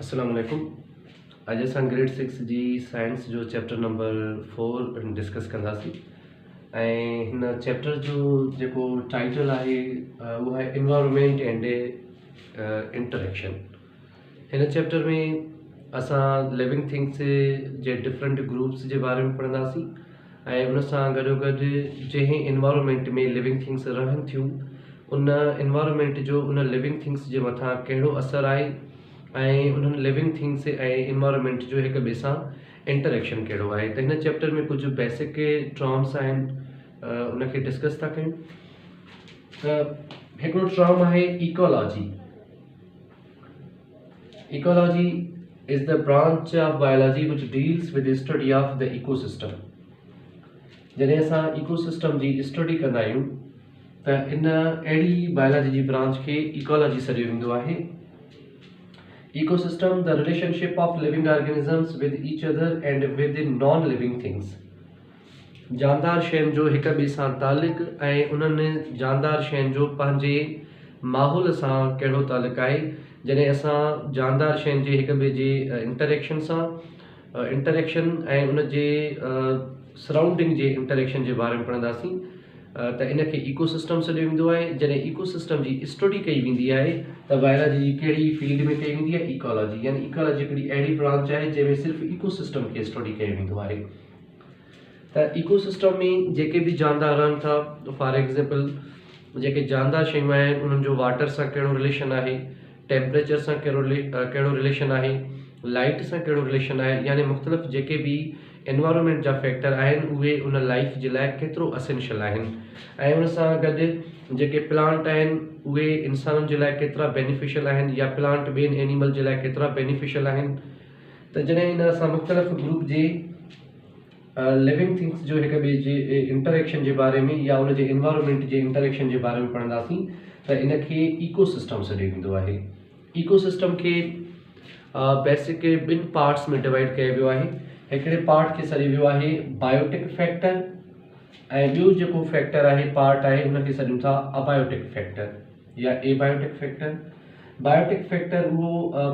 अस्सलाम वालेकुम। अॼु असां ग्रेड 6 जी साइंस जो चैप्टर नंबर 4 डिस्कस कंदासीं ऐं हिन चैप्टर जो जेको टाइटल आहे उहो आहे एनवायरनमेंट एंड इंटरेक्शन। हिन चैप्टर में असां लिविंग थिंग्स जे डिफरेंट ग्रुप्स जे बारे में पढ़ंदासीं ऐं उन सां गॾोगॾु जंहिं एनवायरनमेंट में लिविंग थिंग्स रहनि थियूं उन एनवायरनमेंट जो उन लिविंग थिंग्स जे मथां कहिड़ो असरु आहे ऐं उन्हनि लिविंग थिंग्स ऐं एनवायरनमेंट जो हिक ॿिए सां इंटरेक्शन कहिड़ो आहे। त हिन चैप्टर में कुझु बेसिक टर्म्स आहिनि उनखे डिस्कस था कयूं। त हिकिड़ो टर्म आहे ecology. Ecology is the branch of biology which deals with study of the ecosystem. जॾहिं असां इकोसिस्टम जी स्टडी कंदा आहियूं त इन अहिड़ी बायोलॉजी जी ब्रांच खे इकोलॉजी सॾियो वेंदो आहे। Ecosystem, the relationship of living organisms with each other and with the non-living things। जानदार शयुनि जो हिक ॿिए सां तालुक ऐं उन्हनि जानदार शयुनि जो पंहिंजे माहौल सां कहिड़ो तालुक आहे। जॾहिं असां जानदार शयुनि जे हिक ॿिए जे इंटरेक्शन सां इंटरेक्शन ऐं उन जे सराउंडिंग जे इंटरेक्शन जे बारे में पढ़ंदासीं त इनखे इकोसिस्टम सॾियो वेंदो आहे। जॾहिं इकोसिस्टम जी स्टडी कई वेंदी आहे त बायोलॉजी जी कहिड़ी फील्ड में कई वेंदी आहे, इकोलॉजी। यानी इकोलॉजी हिकिड़ी अहिड़ी ब्रांच आहे जंहिंमें सिर्फ़ु इकोसिस्टम खे स्टडी कयो वेंदो आहे। त इकोसिस्टम में जेके बि जानदार रहनि था, फॉर एग्ज़ाम्पल जेके जानदार शयूं आहिनि उन्हनि जो वाटर सां कहिड़ो रिलेशन आहे, टेम्परेचर सां कहिड़ो रिलेशन आहे, लाइट सां कहिड़ो रिलेशन आहे। यानी मुख़्तलिफ़ जेके बि एनवायरनमेंट जा फैक्टर आहिनि उहे उन लाइफ जे लाइ केतिरो असेंशियल आहिनि ऐं उन सां गॾु जेके प्लांट आहिनि उहे इंसाननि जे लाइ केतिरा बेनिफिशियल आहिनि या प्लांट ॿियनि एनिमल जे लाइ केतिरा बेनिफिशियल आहिनि। त जॾहिं इन असां मुख़्तलिफ़ ग्रुप जे लिविंग थिंग्स जो हिक ॿिए जे इंटरेक्शन जे बारे में या उन जे एनवायरनमेंट जे इंटरेक्शन जे बारे में पढ़ंदासीं त इनखे इकोसिस्टम सॾियो वेंदो आहे। इकोसिस्टम खे बेसिक ॿिनि पार्ट्स में डिवाइड कयो वियो आहे। हिकिड़े पार्ट खे सॾियो वियो आहे बायोटिक फैक्टर ऐं ॿियो जेको फैक्टर आहे पार्ट आहे उनखे सॾियूं था अबायोटिक फैक्टर या एबायोटिक फैक्टर। बायोटिक फैक्टर उहो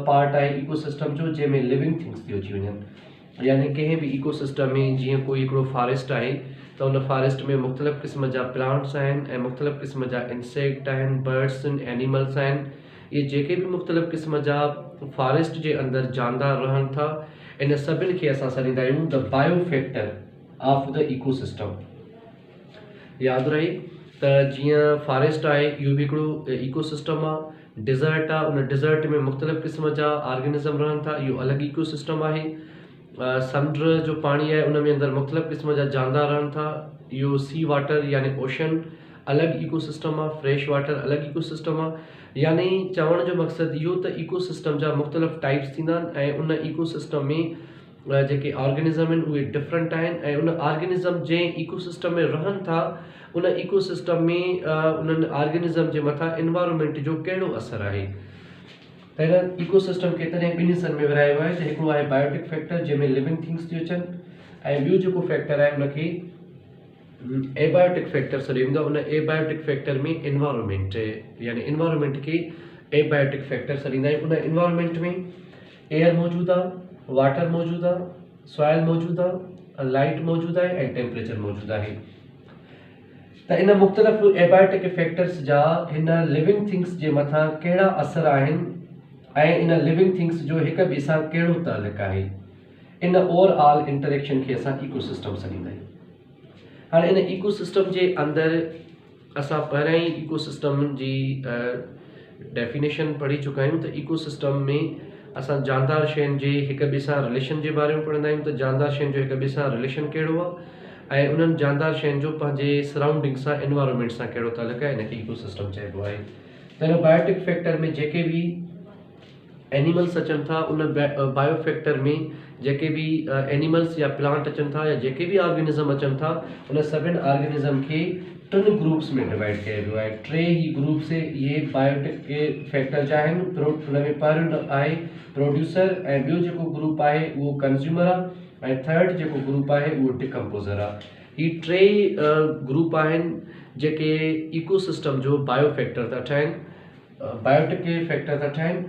पार्ट आहे इकोसिस्टम जो जंहिंमें लिविंग थिंग्स थी अची वञनि। यानी कंहिं बि इकोसिस्टम में जीअं कोई हिकिड़ो फॉरेस्ट आहे त उन फॉरेस्ट में मुख़्तलिफ़ क़िस्म जा प्लांट्स आहिनि ऐं मुख़्तलिफ़ क़िस्म जा इंसेक्ट आहिनि, बर्ड्स आहिनि, एनिमल्स आहिनि। इहे जेके बि मुख़्तलिफ़ क़िस्म जा फॉरेस्ट जे अंदरि जानदार रहनि था इन सभिनि खे असां सॾींदा आहियूं the bio factor of the ecosystem. यादि रहे त जीअं फॉरेस्ट आहे इहो बि हिकिड़ो इकोसिस्टम आहे। डिज़र्ट आहे, उन डिज़र्ट में मुख़्तलिफ़ क़िस्म जा ऑर्गेनिज़म रहनि था, इहो अलॻि इकोसिस्टम आहे। समुंड जो पाणी आहे उन में अंदरि मुख़्तलिफ़ क़िस्म जा जानदार रहनि था, इहो सी वाटर यानी ओशन अलॻि इकोसिस्टम आहे, फ्रेश वाटर अलॻि इकोसिस्टम आहे। यानी चवण जो मक़सदु इहो त इकोसिस्टम जा मुख़्तलिफ़ टाइप्स थींदा आहिनि ऐं उन इकोसिस्टम में जेके ऑर्गेनिज़म आहिनि उहे डिफरेंट आहिनि ऐं उन ऑर्गेनिज़म जंहिं इकोसिस्टम में रहनि था उन इकोसिस्टम में उन्हनि ऑर्गेनिज़म जे मथां एनवायरनमेंट जो कहिड़ो असरु आहे। त हिन इकोसिस्टम खे तॾहिं ॿिनि हिस्सनि में विरायो आहे त हिकिड़ो आहे बायोटिक फैक्टर जंहिंमें लिविंग थिंग्स थियूं अचनि ऐं ॿियो जेको फैक्टर आहे उनखे एबायोटिक फैक्टर सॾियो वेंदो आहे। उन एबायोटिक फैक्टर में एनवायरनमेंट यानी एनवायरनमेंट खे एबायोटिक फैक्टर सॾींदा आहियूं। उन एनवायरनमेंट में एयर मौजूदु आहे, वाटर मौजूदु आहे, सॉइल मौजूदु आहे, लाइट मौजूदु आहे ऐं टेम्परेचर मौजूदु आहे। त इन मुख़्तलिफ़ एबायोटिक फैक्टर्स जा हिन लिविंग थिंग्स जे मथां कहिड़ा असर आहिनि ऐं इन लिविंग थिंग्स जो हिक ॿिए सां कहिड़ो तालुक आहे। इन ओवरऑल इंटरेक्शन खे असां इकोसिस्टम सॾींदा आहियूं। हाणे इन इकोसिस्टम जे अंदरि असां पहिरियां ई इकोसिस्टम जी डेफिनेशन पढ़ी चुका आहियूं त इकोसिस्टम में असां जानदार शयुनि जे हिक ॿिए सां रिलेशन जे बारे में पढ़ंदा आहियूं त जानदार शयुनि जो हिक ॿिए सां रिलेशन कहिड़ो आहे ऐं उन्हनि जानदार शयुनि जो पंहिंजे सराउंडिंग सां एनवायरनमेंट सां कहिड़ो तालुक आहे, इनखे इकोसिस्टम चइबो आहे। त हिन बायोटिक फैक्टर में जेके बि एनिमल्स अचनि था उन बायो फैक्टर में जेके भी एनिमल्स या प्लांट अचनि था या जेके भी ऑर्गेनिज़म अचनि था उन सभिनि ऑर्गेनिज़म खे टिनि ग्रुप्स में डिवाइड कयो वियो आहे। टे ही ग्रुप्स इहे बायोटिक फैक्टर जा आहिनि। उन में पहिरियों आहे प्रोड्यूसर ऐं ॿियो जेको ग्रुप आहे उहो कंज्यूमर आहे ऐं थर्ड जेको ग्रुप आहे उहो डिकम्पोज़र आहे। ही टे ग्रुप आहिनि जेके इकोसिस्टम जो बायो फैक्टर था ठाहिनि, बायोटिक फैक्टर था ठाहिनि।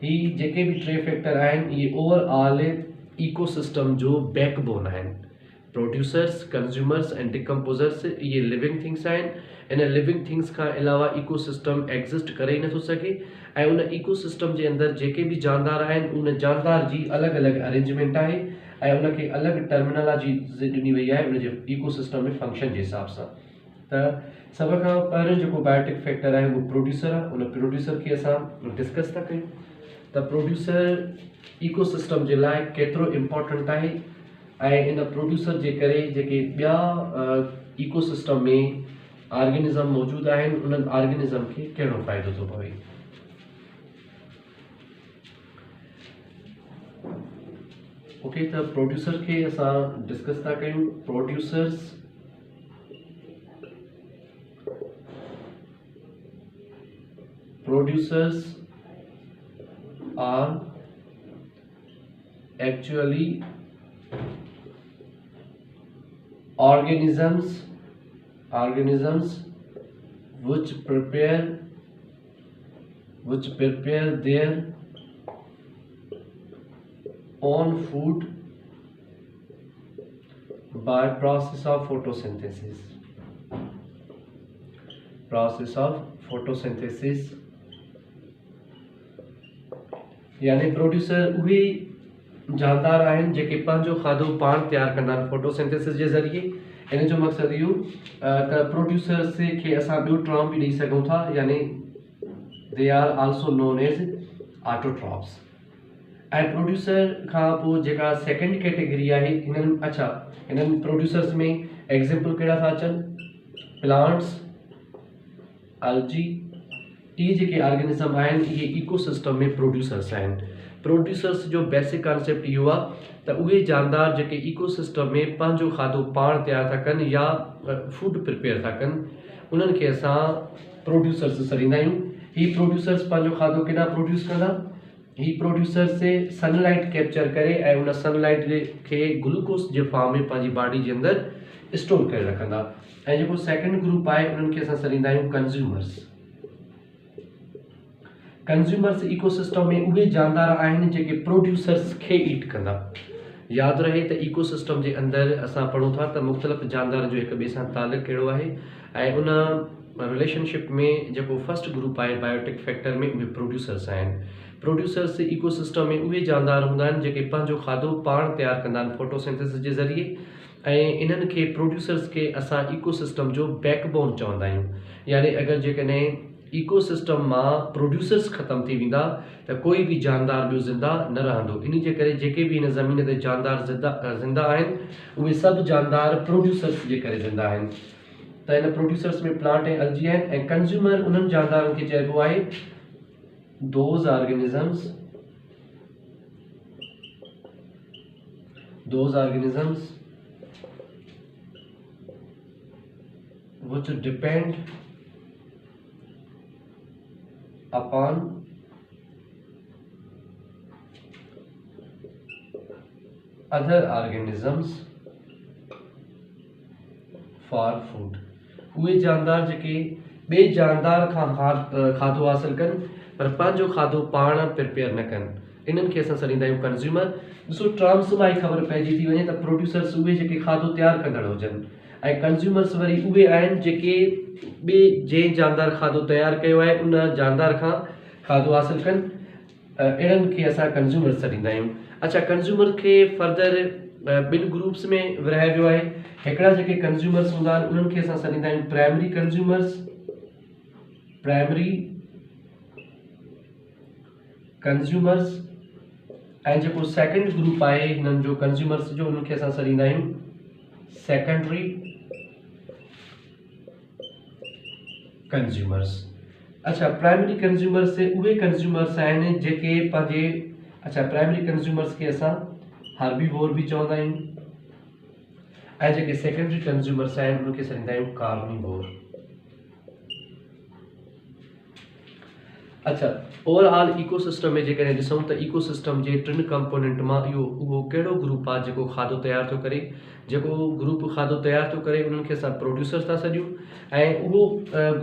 ही जेके भी टे फैक्टर आहिनि इहे ओवरऑल इकोसिस्टम जो बैकबोन आहिनि। प्रोड्यूसर्स, कंज्यूमर्स एंड डिकम्पोज़र्स ये लिविंग थिंग्स आहिनि। इन लिविंग थिंग्स खां अलावा इकोसिस्टम एग्ज़िस्ट करे ही नथो सघे ऐं उन इकोसिस्टम जे अंदरि जेके भी जानदार आहिनि उन जानदार जी अलॻि अलॻि अरेंजमेंट आहे ऐं उनखे अलॻि टर्मिनोलॉजी ॾिनी वई आहे उनजे इकोसिस्टम में फंक्शन जे हिसाब सां। त सभ खां पहिरियों जेको बायोटिक फैक्टर आहे उहो प्रोड्यूसर आहे। उन प्रोड्यूसर खे असां डिस्कस था कयूं त प्रोड्यूसर इकोसिस्टम जे लाइ केतिरो इम्पोर्टेंट आहे ऐं इन प्रोड्यूसर जे करे जेके ॿिया इकोसिस्टम में ऑर्गेनिज़म मौजूदु आहिनि उन्हनि ऑर्गेनिज़म खे कहिड़ो फ़ाइदो थो पवे। ओके, त प्रोड्यूसर खे असां डिस्कस था कयूं। Producers are actually organisms which prepare their own food by process of photosynthesis यानी प्रोड्यूसर उहे जानदार आहिनि जेके पंहिंजो खाधो पाण तैयार कंदा आहिनि फोटोसिंथेसिस जे ज़रिए। इन जो मक़सदु इहो त प्रोड्यूसर्स खे असां ॿियो टर्म बि ॾेई सघूं था यानी they are also known as autotrophs. ऐं प्रोड्यूसर खां पोइ जेका सेकेंड कैटेगरी आहे हिननि प्रोड्यूसर्स में एग्जाम्पल कहिड़ा था अचनि, प्लांट्स, एल्गी, टी जेके ऑर्गेनिज़म आहिनि इहे इकोसिस्टम में प्रोड्यूसर्स आहिनि। प्रोड्यूसर्स जो बेसिक कॉन्सेप्ट इहो आहे त उहे जानदार जेके इकोसिस्टम में पंहिंजो खाधो पाण तैयार था कनि या फूड प्रिपेयर था कनि उन्हनि खे असां प्रोड्यूसर्स सॾींदा आहियूं। ही प्रोड्यूसर्स पंहिंजो खाधो केॾां प्रोड्यूस कंदा, ही प्रोड्यूसर्स सनलाइट कैप्चर करे ऐं उन सनलाइट खे ग्लूकोस जे फॉर्म में पंहिंजी बॉडी जे अंदरि स्टोर करे रखंदा। ऐं जेको सेकेंड ग्रुप आहे उन्हनि खे असां सॾींदा आहियूं कंज्यूमर्स। कंज्यूमर्स इकोसिस्टम में उहे जानदार आहिनि जेके प्रोड्यूसर्स खे ईट कंदा। यादि रहे त इकोसिस्टम जे अंदरि असां पढ़ूं था त मुख़्तलिफ़ जानदारनि जो हिक ॿिए सां तालुक़ु कहिड़ो आहे ऐं उन रिलेशनशिप में जेको फर्स्ट ग्रुप आहे बायोटिक फैक्टर में उहे प्रोड्यूसर्स आहिनि। प्रोड्यूसर्स इकोसिस्टम में उहे जानदार हूंदा आहिनि जेके पंहिंजो खाधो पाण तैयार कंदा आहिनि फोटोसिंथेसिस जे ज़रिए ऐं इन्हनि खे प्रोड्यूसर्स खे असां इकोसिस्टम जो बैकबोन चवंदा आहियूं। यानी अगरि जेकॾहिं इकोसिस्टम मां प्रोड्यूसर्स ख़तम थी वेंदा त कोई भी जानदार ॿियो ज़िंदा न रहंदो। इन जे करे जेके भी हिन ज़मीन ते जानदार ज़िंदा आहिनि उहे सभु जानदार प्रोड्यूसर्स जे करे ज़िंदा आहिनि। त इन प्रोड्यूसर्स में प्लांट ऐं एल्गी आहिनि ऐं कंज्यूमर उन्हनि जानदारनि खे चइबो आहे those organisms which depend upon other organisms for food। उहे जानदार जेके ॿिए जानदार खां खाधो हासिल कनि पर पंहिंजो खाधो पाण प्रिपेयर न कनि इन्हनि खे असां सॾींदा आहियूं कंज्यूमर। ॾिसो टर्म्स मां ई ख़बर पइजी थी वञे त प्रोड्यूसर्स उहे जेके खाधो तैयार कंदड़ हुजनि ऐं कंज्यूमर्स वरी उहे आहिनि जेके ॿिए जंहिं जानदार खाधो तैयार कयो आहे उन जानदार खां खाधो हासिल कनि अहिड़नि खे असां कंज्यूमर सॾींदा आहियूं। अच्छा, कंज्यूमर खे फर्दर ॿिनि ग्रुप्स में विरहायो वियो आहे। हिकिड़ा जेके कंज्यूमर्स हूंदा आहिनि उन्हनि खे असां सॾींदा आहियूं प्राइमरी कंज्यूमर्स ऐं जेको सेकेंड ग्रुप आहे हिननि जो कंज्यूमर्स जो उन्हनि खे असां सॾींदा आहियूं सेकेंडरी कंज्यूमर्स। अच्छा, प्राइमरी कंज्यूमर्स उहे कंज्यूमर्स आहिनि जेके पंहिंजे प्राइमरी कंज्यूमर्स खे असां हार्बीवोर भी चवंदा आहियूं ऐं जेके सेकेंडरी कंज्यूमर्स आहिनि उनखे सॾींदा आहियूं कार्निवोर। अच्छा, ओवरऑल इकोसिस्टम में जेकॾहिं ॾिसूं त इकोसिस्टम जे टिनि कंपोनेंट मां उहो कहिड़ो ग्रुप आहे जेको खाधो तैयार थो करे। जेको ग्रुप खाधो तैयार थो करे उन्हनि खे असां प्रोड्यूसर्स था सॾियूं ऐं उहो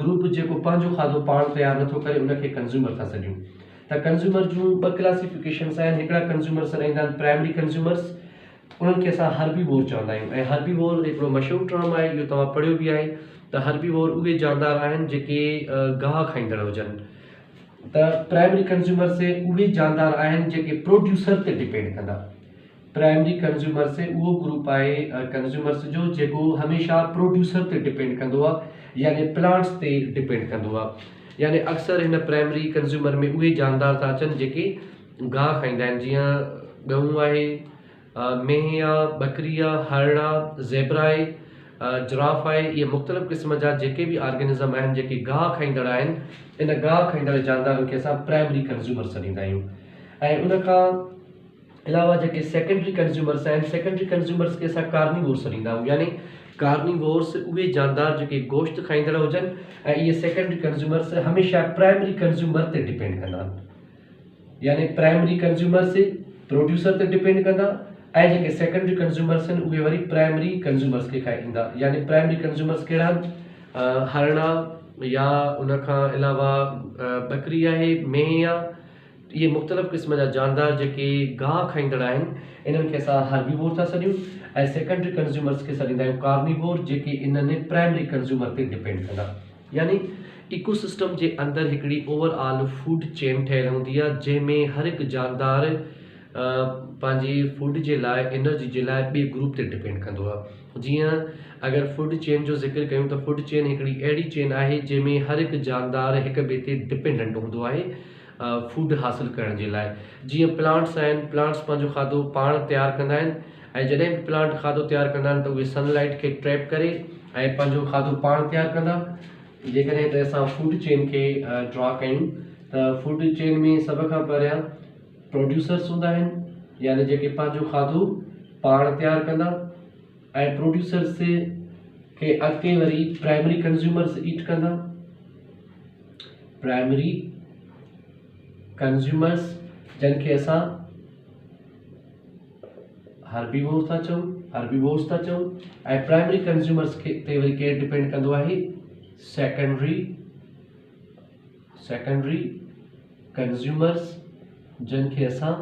ग्रुप जेको पंहिंजो खाधो पाण तैयार नथो करे उनखे कंज्यूमर था सॾियूं। त कंज्यूमर जूं ॿ क्लासिफिकेशन्स आहिनि। हिकिड़ा कंज्यूमर्स रहंदा आहिनि प्राइमरी कंज्यूमर्स, उन्हनि खे असां हर्बीवोर चवंदा आहियूं। ऐं हर्बीवोर हिकिड़ो मशहूरु टर्म आहे, इहो तव्हां पढ़ियो बि आहे त हर्बीवोर उहे जानदार आहिनि जेके गाह खाईंदड़ हुजनि। त प्राइमरी कंज्यूमर्स उहे जानदार आहिनि जेके प्रोड्यूसर ते डिपेंड कंदा। प्राइमरी कंज्यूमर से उहो ग्रुप आहे कंज्यूमर्स जो जेको हमेशह प्रोड्यूसर ते डिपेंड कंदो आहे, यानी प्लांट्स ते डिपेंड कंदो आहे। यानी अक्सर हिन प्राइमरी कंज्यूमर में उहे जानदार था अचनि जेके गाह खाईंदा आहिनि, जीअं ॻऊं आहे, मेंहिं आहे, बकरी आहे, हरण आहे, ज़ेबरा आहे, जिराफ आहे। इहे मुख़्तलिफ़ क़िस्म जा जेके बि ऑर्गेनिज़म आहिनि जेके गाह खाईंदड़ आहिनि, इन गाह खाईंदड़ जानदारनि खे असां प्राइमरी कंज्यूमर सॾींदा आहियूं। ऐं उन खां अलावा जेके सेकेंडरी कंज्यूमर्स आहिनि, सेकेंडरी कंज्यूमर्स खे असां कार्निवोर सॾींदा आहियूं। यानी कार्निवोर्स उहे जानदार जेके गोश्त खाईंदड़ हुजनि, ऐं इहे सेकेंडरी कंज्यूमर्स हमेशह प्राइमरी कंज्यूमर ते डिपेंड कंदा आहिनि। यानी प्राइमरी कंज्यूमर्स प्रोड्यूसर ते डिपेंड कंदा, ऐं जेके सेकेंडरी कंज्यूमर्स आहिनि उहे वरी प्राइमरी कंज्यूमर्स खे खाईंदा। यानी प्राइमरी कंज्यूमर्स कहिड़ा आहिनि? हरणा या उन खां अलावा बकरी आहे, मेंहिं आहे। इहे मुख़्तलिफ़ क़िस्म जा जानदार जेके गाह खाईंदड़ आहिनि, इन्हनि खे असां हर्बीवोर था सॾियूं। ऐं सेकेंडरी कंज्यूमर्स खे सॾींदा आहियूं कार्निवोर, जेके इन्हनि प्राइमरी कंज्यूमर ते डिपेंड कंदा। यानी इकोसिस्टम जे अंदरि हिकिड़ी ओवरऑल फूड चेन ठहियलु हूंदी आहे, जंहिंमें हर हिकु जानदार पंहिंजी फूड जे लाइ, एनर्जी जे लाइ ॿिए ग्रुप ते डिपेंड कंदो आहे। जीअं अगरि फूड चेन जो ज़िक्र कयूं त फूड चेन हिकिड़ी अहिड़ी चेन आहे जंहिंमें हर हिकु जानदार हिक ॿिए ते डिपेंडेंट हूंदो आहे फूड हासिल करण जे लाइ। जीअं प्लांट्स आहिनि, प्लांट्स पंहिंजो खाधो पाण तयारु कंदा आहिनि, ऐं जॾहिं बि प्लांट खाधो तयारु कंदा आहिनि त उहे सनलाइट खे ट्रैप करे ऐं पंहिंजो खाधो पाण तयारु कंदा। जेकॾहिं त असां फूड चेन खे ड्रॉ कयूं त फूड चेन में सभ खां पहिरियां प्रोड्यूसर्स हूंदा आहिनि, यानी जेके पंहिंजो खाधो पाण तयारु कंदा, ऐं प्रोड्यूसर्स खे अॻिते वरी प्राइमरी कंज्यूमर्स ईट कंदा। प्राइमरी कंज्यूमर्स जंहिंखे असां हर्बीवोर था चऊं, हर्बीवोर्स था चऊं। ऐं प्राइमरी कंज्यूमर्स खे ते वरी केरु डिपेंड कंदो आहे? सेकेंडरी कंज्यूमर्स, जंहिंखे असां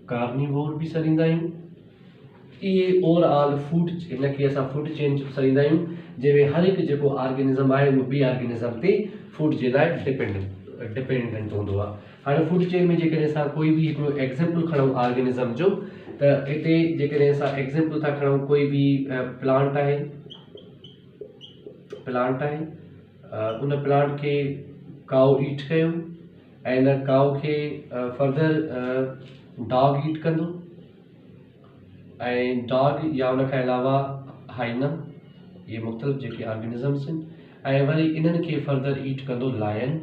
कार्निवोर बि सॾींदा आहियूं। इहे ओवरऑल फूड, हिनखे असां फूड चेन सॾींदा आहियूं, जंहिंमें हर हिकु जेको ऑर्गेनिज़म आहे उहो ॿिए ऑर्गेनिज़म ते फूड जे लाइ डिपेंडेंट हूंदो आहे। हाणे फूड चेन में जेकॾहिं असां कोई बि हिकिड़ो एग्ज़ाम्पल खणूं ऑर्गेनिज़म जो, त हिते जेकॾहिं असां एग्ज़ाम्पल था खणूं, कोई बि प्लांट आहे, उन प्लांट खे काउ ईट कयो, ऐं इन काउ खे फर्दर डॉग ईट कंदो, ऐं डॉग या उन खां अलावा हाइना, इहे मुख़्तलिफ़ जेके ऑर्गेनिज़म्स आहिनि, ऐं वरी इन्हनि खे फर्दर ईट कंदो लायन।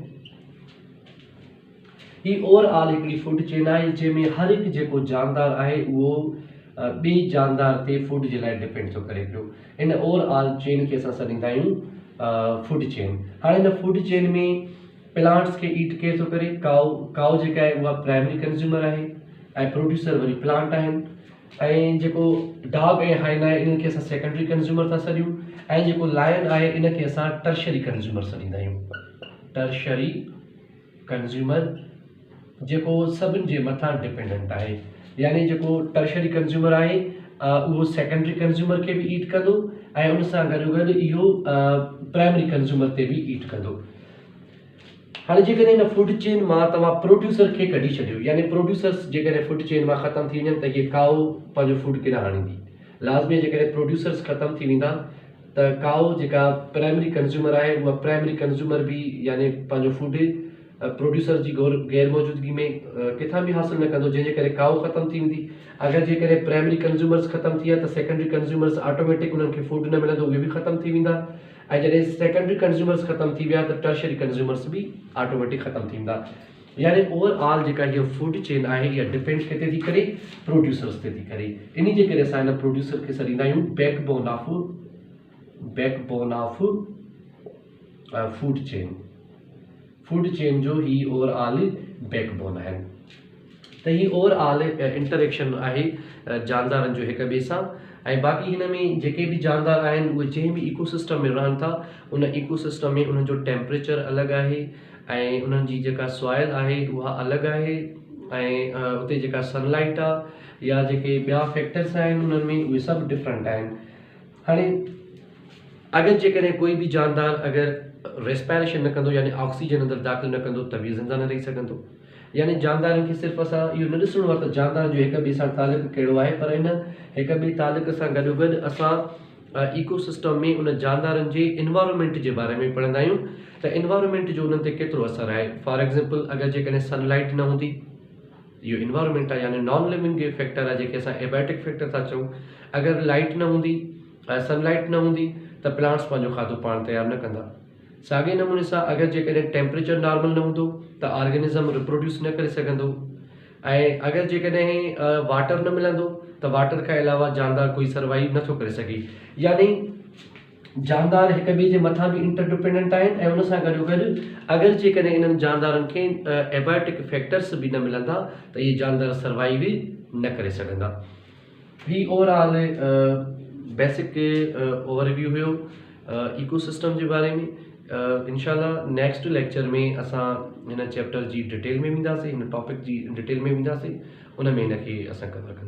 ही ओवरऑल हिकिड़ी फूड चेन आहे जंहिंमें हर हिकु जेको जानदार आहे उहो ॿिए जानदार ते फूड जे लाइ डिपेंड थो करे पियो। इन ओवरऑल चेन खे असां सॾींदा आहियूं फूड चेन। हाणे इन फूड चेन में प्लांट्स खे ईट केरु थो करे? काउ जेका आहे उहा प्राइमरी कंज्यूमर आहे, ऐं प्रोड्यूसर वरी प्लांट आहिनि। ऐं जेको डॉग ऐं हाइना आहे इन्हनि खे असां सेकेंडरी कंज्यूमर था सॾियूं, ऐं जेको लायन आहे इनखे असां टर्शरी कंज्यूमर सॾींदा आहियूं। टर्शरी कंज्यूमर जेको सभिनि जे मथां डिपेंडेंट आहे, यानी जेको टर्शरी कंज्यूमर आहे उहो सेकेंडरी कंज्यूमर खे बि ईट कंदो, ऐं उन सां गॾो गॾु इहो प्राइमरी कंज्यूमर ते बि ईट कंदो। हाणे जेकॾहिं हिन फूड चेन मां तव्हां प्रोड्यूसर खे कढी छॾियो, यानी प्रोड्यूसर्स जेकॾहिं फूड चेन मां ख़तमु थी वञनि त इहे काउ पंहिंजो फूड केॾां आणींदी? लाज़मी आहे जेकॾहिं प्रोड्यूसर्स ख़तमु थी वेंदा त काउ जेका प्राइमरी कंज्यूमर आहे उहा प्राइमरी कंज्यूमर बि यानी पंहिंजो फूड प्रोड्यूसर जी गैर मौजूदगी में किथां बि हासिल न कंदो, जंहिंजे करे काउ ख़तमु थी वेंदी। अगरि जेकॾहिं प्राइमरी कंज्यूमर्स ख़तमु थी विया त सेकेंडरी कंज्यूमर्स ऑटोमेटिक उन्हनि खे फूड न मिलंदो, उहे बि ख़तमु थी वेंदा। ऐं जॾहिं सेकेंडरी कंज्यूमर्स ख़तमु थी विया त टर्शरी कंज्यूमर्स बि ऑटोमेटिक ख़तमु थींदा। यानी ओवरऑल जेका हीअ फूड चेन आहे इहा डिपेंड किथे थी करे? प्रोड्यूसर्स ते थी करे। इन जे करे असां हिन प्रोड्यूसर खे सॾींदा आहियूं backbone of food chain. Food chain जो ही ओवरऑल बैकबोन आहिनि। त ही ओवरऑल इंटरेक्शन आहे जानदारनि जो हिक ॿिए सां। ऐं बाक़ी हिन में जेके बि जानदार आहिनि उहे जंहिं बि इकोसिस्टम में रहनि था, उन इकोसिस्टम में उन्हनि जो टेम्परेचर अलॻि आहे, ऐं उन्हनि जी जेका सॉइल आहे उहा अलॻि आहे ऐं उते जेका सनलाइट आहे या जेके ॿिया फैक्टर्स आहिनि उन्हनि में उहे सभु डिफरेंट आहिनि। हाणे अगरि जेकॾहिं कोई बि जानदार अगरि रेस्पायरेशन न कंदो यानी ऑक्सीजन अंदरि दाख़िल न कंदो त बि ज़िंदा न रही सघंदो। यानी जानदारनि खे सिर्फ़ु असां इहो न ॾिसणो आहे त जानदार जो हिक ॿिए सां तालुक़ु कहिड़ो आहे, पर इन हिक ॿिए तालुक़ सां गॾोगॾु असां इकोसिस्टम में उन जानदारनि जे इन्वायरमेंट जे बारे में पढ़ंदा आहियूं त इन्वायरमेंट जो उन्हनि ते केतिरो असरु आहे। फॉर एग्ज़ाम्पल अगरि जेकॾहिं सनलाइट न हूंदी, इहो इन्वायरमेंट आहे यानी नॉन लिविंग फैक्टर आहे जेके असां एबैटिक फैक्टर था चऊं। अगरि लाइट न हूंदी, सनलाइट न हूंदी त प्लांट्स पंहिंजो खाधो पाण तयारु न कंदा। साॻे नमूने सां अगरि जेकॾहिं टेम्परेचर नॉर्मल न हूंदो त ऑर्गेनिज़म रिप्रोड्यूस न करे सघंदो। ऐं अगरि जेकॾहिं वाटर न मिलंदो त वाटर खां अलावा जानदार कोई सर्वाइव नथो करे सघे। यानी जानदार हिक ॿिए जे मथां बि इंटरडिपेंडेंट आहिनि ऐं उन सां गॾोगॾु अगरि जेकॾहिं इन्हनि जानदारनि खे एबैटिक फैक्टर्स बि न मिलंदा त इहे जानदार सर्वाइव ई न करे सघंदा। ही ओवरऑल बेसिक ओवरव्यू हुयो इकोसिस्टम जे बारे में। इंशाल्लाह नेक्स्ट लेक्चर में असां हिन चैप्टर जी डिटेल में वेंदासीं, हिन टॉपिक जी डिटेल में वेंदासीं, उन में हिनखे असां कवर कंदासीं।